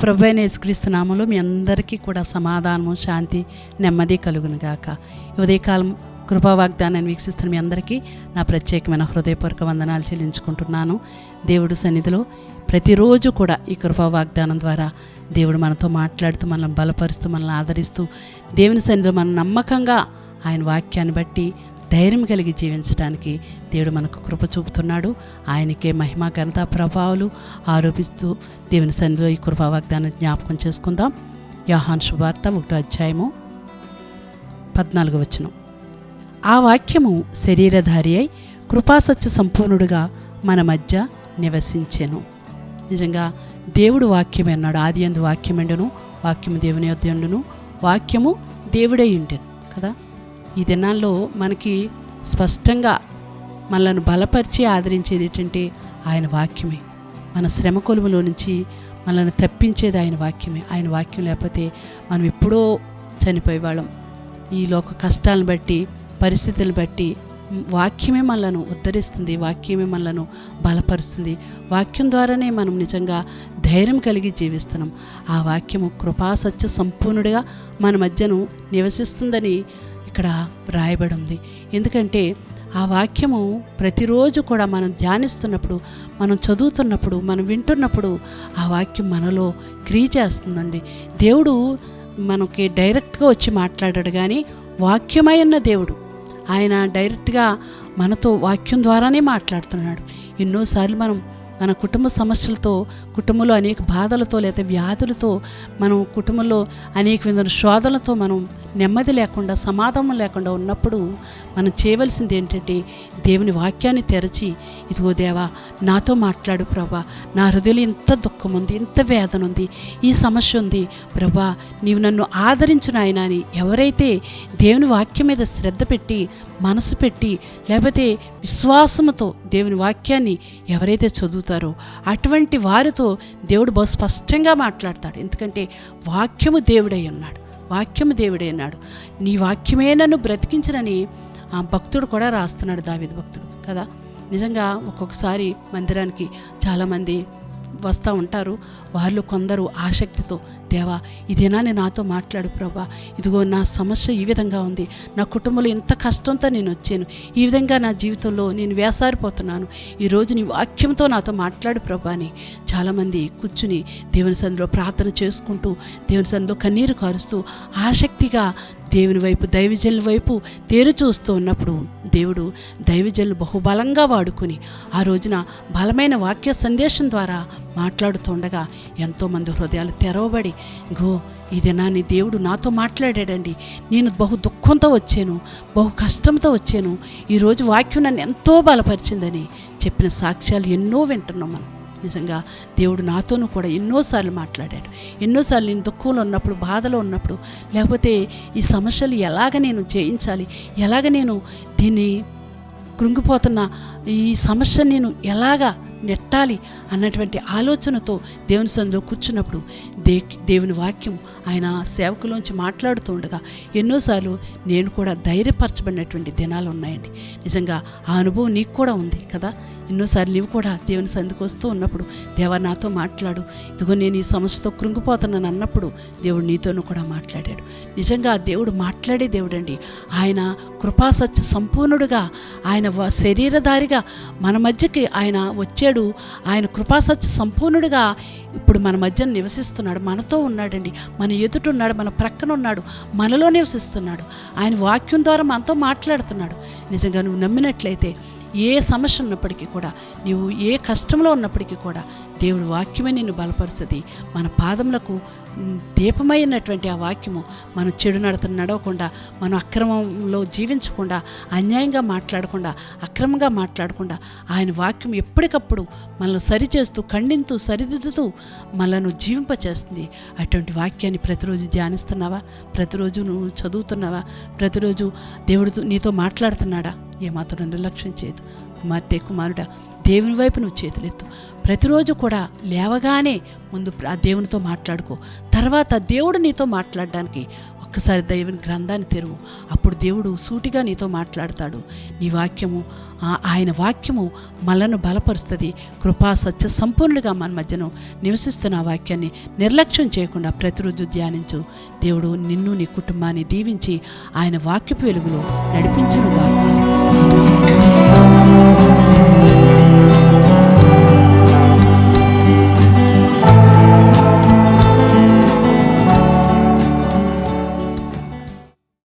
ప్రభువైన యేసుక్రీస్తు నామములో మీ అందరికీ కూడా సమాధానము, శాంతి, నెమ్మది కలుగునుగాక. ఉదయకాలం కృపా వాగ్దానాన్ని వీక్షిస్తున్న మీ అందరికీ నా ప్రత్యేకమైన హృదయపూర్వక వందనాలు చెల్లించుకుంటున్నాను. దేవుడు సన్నిధిలో ప్రతిరోజు కూడా ఈ కృపా వాగ్దానం ద్వారా దేవుడు మనతో మాట్లాడుతూ, మనల్ని బలపరుస్తూ, మనల్ని ఆదరిస్తూ, దేవుని సన్నిధిలో మనం నమ్మకంగా ఆయన వాక్యాన్ని బట్టి ధైర్యం కలిగి జీవించడానికి దేవుడు మనకు కృప చూపుతున్నాడు. ఆయనకే మహిమ, ఘనత, ప్రభావాలు ఆరోపిస్తూ దేవుని సన్నిధిలో ఈ కృపా వాగ్దానం జ్ఞాపకం చేసుకుందాం. యోహాను శుభవార్త 1:14. ఆ వాక్యము శరీరధారి అయి కృపాసత్య సంపూర్ణుడుగా మన మధ్య నివసించెను. నిజంగా దేవుడు వాక్యమే అన్నాడు. ఆది యందు వాక్యముండెను, వాక్యము దేవుని యొద్ద ఉండును, వాక్యము దేవుడై ఉండెను కదా. ఈ దినాల్లో మనకి స్పష్టంగా మనల్ని బలపరిచి ఆదరించేది ఏంటంటే ఆయన వాక్యమే. మన శ్రమ కొలుములో నుంచి మనల్ని తప్పించేది ఆయన వాక్యమే. ఆయన వాక్యం లేకపోతే మనం ఎప్పుడో చనిపోయేవాళ్ళం. ఈ లోక కష్టాలను బట్టి, పరిస్థితులను బట్టి వాక్యమే మనలను ఉద్ధరిస్తుంది, వాక్యమే మనలను బలపరుస్తుంది. వాక్యం ద్వారానే మనం నిజంగా ధైర్యం కలిగి జీవిస్తున్నాం. ఆ వాక్యము కృపాసత్య సంపూర్ణుడిగా మన మధ్యను నివసిస్తుందని ఇక్కడ రాయబడి ఉంది. ఎందుకంటే ఆ వాక్యము ప్రతిరోజు కూడా మనం ధ్యానిస్తున్నప్పుడు, మనం చదువుతున్నప్పుడు, మనం వింటున్నప్పుడు ఆ వాక్యం మనలో క్రియ చేస్తుందండి. దేవుడు మనకి డైరెక్ట్గా వచ్చి మాట్లాడాడు, కానీ వాక్యమై ఉన్న దేవుడు ఆయన డైరెక్ట్గా మనతో వాక్యం ద్వారానే మాట్లాడుతున్నాడు. ఎన్నోసార్లు మనం మన కుటుంబ సమస్యలతో, కుటుంబంలో అనేక బాధలతో లేదా వ్యాధులతో, మనం కుటుంబంలో అనేక విధమైన శోధనలతో మనం నెమ్మది లేకుండా, సమాధానం లేకుండా ఉన్నప్పుడు మనం చేయవలసింది ఏంటంటే దేవుని వాక్యాన్ని తెరచి, ఇదిగో దేవా నాతో మాట్లాడు ప్రభా, నా హృదయంలో ఇంత దుఃఖం ఉంది, ఇంత వేదన ఉంది, ఈ సమస్య ఉంది ప్రభా, నీవు నన్ను ఆదరించు నాయనా అని ఎవరైతే దేవుని వాక్యం మీద శ్రద్ధ పెట్టి, మనసు పెట్టి, లేకపోతే విశ్వాసముతో దేవుని వాక్యాన్ని ఎవరైతే చదువుతారో అటువంటి వారితో దేవుడు బహు స్పష్టంగా మాట్లాడతాడు. ఎందుకంటే వాక్యము దేవుడై ఉన్నాడు, వాక్యము దేవుడై ఉన్నాడు. నీ వాక్యమే నన్ను బ్రతికించనని ఆ భక్తుడు కూడా రాస్తున్నాడు, దావీదు భక్తుడు కదా. నిజంగా ఒక్కొక్కసారి మందిరానికి చాలామంది వస్తూ ఉంటారు. వాళ్ళు కొందరు ఆసక్తితో, దేవా ఇదేనా నాతో మాట్లాడు ప్రభా, ఇదిగో నా సమస్య ఈ విధంగా ఉంది, నా కుటుంబంలో ఇంత కష్టంతో నేను వచ్చాను, ఈ విధంగా నా జీవితంలో నేను వేసారిపోతున్నాను, ఈరోజు నీ వాక్యంతో నాతో మాట్లాడు ప్రభా అని చాలామంది కూర్చుని దేవుని సన్నిధిలో ప్రార్థన చేసుకుంటూ, దేవుని సన్నిధిలో కన్నీరు కారుస్తూ ఆసక్తిగా దేవుని వైపు, దైవజనుల వైపు తేరు చూస్తూ ఉన్నప్పుడు దేవుడు దైవజనులు బహుబలంగా వాడుకొని ఆ రోజున బలమైన వాక్య సందేశం ద్వారా మాట్లాడుతుండగా ఎంతోమంది హృదయాలు తెరవబడి, గో ఈ దినాన్ని దేవుడు నాతో మాట్లాడాడండి, నేను బహు దుఃఖంతో వచ్చాను, బహు కష్టంతో వచ్చాను, ఈరోజు వాక్యం నన్ను ఎంతో బలపరిచిందని చెప్పిన సాక్ష్యాలు ఎన్నో వింటున్నాం మనం. నిజంగా దేవుడు నాతోనూ కూడా ఎన్నోసార్లు మాట్లాడాడు. ఎన్నోసార్లు నేను దుఃఖంలో ఉన్నప్పుడు, బాధలో ఉన్నప్పుడు, లేకపోతే ఈ సమస్యలు ఎలాగ నేను జయించాలి, ఎలాగ నేను దీన్ని కృంగిపోతున్న ఈ సమస్య నేను ఎలాగా నెట్టాలి అన్నటువంటి ఆలోచనతో దేవుని సన్నిధిలో కూర్చున్నప్పుడు దేవుని వాక్యం ఆయన సేవకులోంచి మాట్లాడుతూ ఉండగా ఎన్నోసార్లు నేను కూడా ధైర్యపరచబడినటువంటి దినాలు ఉన్నాయండి. నిజంగా ఆ అనుభవం నీకు కూడా ఉంది కదా. ఎన్నోసార్లు నీవు కూడా దేవుని సన్నిధికి వస్తూ ఉన్నప్పుడు, దేవా నాతో మాట్లాడు, ఇదిగో నేను ఈ సమస్యతో కృంగిపోతున్నాను అన్నప్పుడు దేవుడు నీతోనూ కూడా మాట్లాడాడు. నిజంగా దేవుడు మాట్లాడే దేవుడండి. ఆయన కృపాసత్య సంపూర్ణుడుగా, ఆయన శరీరధారిగా మన మధ్యకి ఆయన వచ్చాడు. ఆయన కృపాసత్య సంపూర్ణుడిగా ఇప్పుడు మన మధ్య నివసిస్తున్నాడు, మనతో ఉన్నాడండి, మన ఎదుట ఉన్నాడు, మన ప్రక్కన ఉన్నాడు, మనలో నివసిస్తున్నాడు. ఆయన వాక్యం ద్వారా మనతో మాట్లాడుతున్నాడు. నిజంగా నువ్వు నమ్మినట్లయితే ఏ సమస్య ఉన్నప్పటికీ కూడా, నీవు ఏ కష్టంలో ఉన్నప్పటికీ కూడా దేవుడు వాక్యమే నిన్ను బలపరుస్తుంది. మన పాదములకు దీపమైనటువంటి ఆ వాక్యము మనం చెడు నడతను నడవకుండా, మనం అక్రమంలో జీవించకుండా, అన్యాయంగా మాట్లాడకుండా, అక్రమంగా మాట్లాడకుండా ఆయన వాక్యం ఎప్పటికప్పుడు మనల్ని సరిచేస్తూ, ఖండిస్తూ, సరిదిద్దుతూ మనల్ని జీవింపచేస్తుంది. అటువంటి వాక్యాన్ని ప్రతిరోజు ధ్యానిస్తున్నావా? ప్రతిరోజు నువ్వు చదువుతున్నావా? ప్రతిరోజు దేవుడు నీతో మాట్లాడుతున్నాడా? ఏమాత్రం నిర్లక్ష్యం చేయదు. కుమార్తె, కుమారుడా, దేవుని వైపు నువ్వు చేతులెత్తు. ప్రతిరోజు కూడా లేవగానే ముందు ఆ దేవునితో మాట్లాడుకో. తర్వాత దేవుడు నీతో మాట్లాడడానికి ఒక ఒక్కసారి దేవుని గ్రంథాన్ని తెరువు. అప్పుడు దేవుడు సూటిగా నీతో మాట్లాడతాడు. నీ వాక్యము, ఆయన వాక్యము మనలను బలపరుస్తుంది. కృపా సత్య సంపూర్ణుడిగా మన మధ్యను నివసిస్తున్న ఆ వాక్యాన్ని నిర్లక్ష్యం చేయకుండా ప్రతిరోజు ధ్యానించు. దేవుడు నిన్ను నీ కుటుంబాన్ని దీవించి ఆయన వాక్యపు వెలుగులో నడిపించునుగాక.